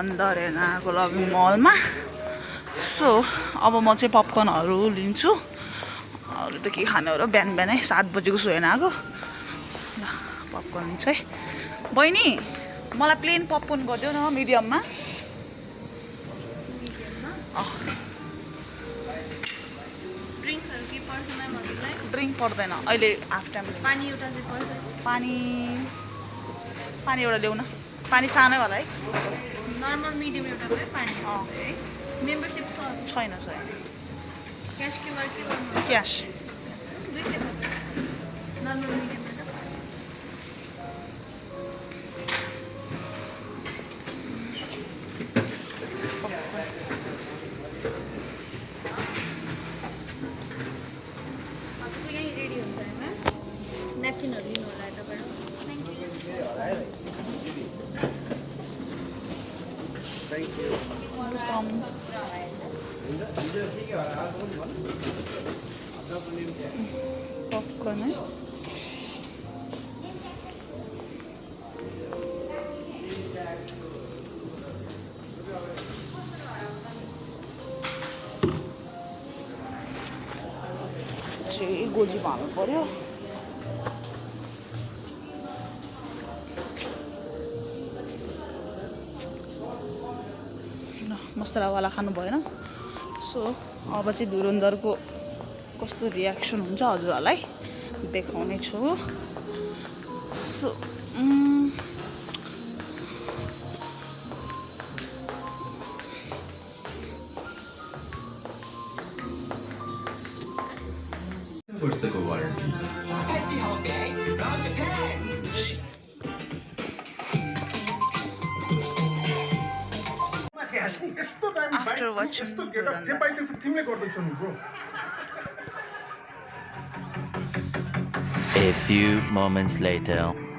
अंदर हेर्नको लागि मलमा सो अब म चाहिँ पपकर्नहरू लिन्छु अरू त के खाने हो र बिहान बिहानै 7 बजेको सुहेन आएको ल पपकर्न चाहिँ बहिनी मलाई प्लेन पपकर्न गरिदेऊ न मिडियममा ड्रिङ्क्सहरू के पर्छ म्याम हजुरलाई ड्रिङ्क पर्दैन अहिले हाफ टाइम पानी एउटा चाहिँ पर्छ पानी एउटा ल्याउ न पानी सानै होला है नर्मल मिडियम एउटा भयो पानी है मेम्बरसिप छैन क्यास क्युआर के गर्नु क्यास नर्मल मिडियम यहीँ रेडी हुन्छ म्याम न्यापकिनहरू लिनु होला यताबाट Thank you. पपकर्न है चाहिँ गोजी भाल्नु पर्यो मसलावाला खानु भएन सो अब चाहिँ धुरन्धरको कस्तो रियाक्सन हुन्छ हजुरहरूलाई देखाउने छु so What's the warranty? After watching A few moments later.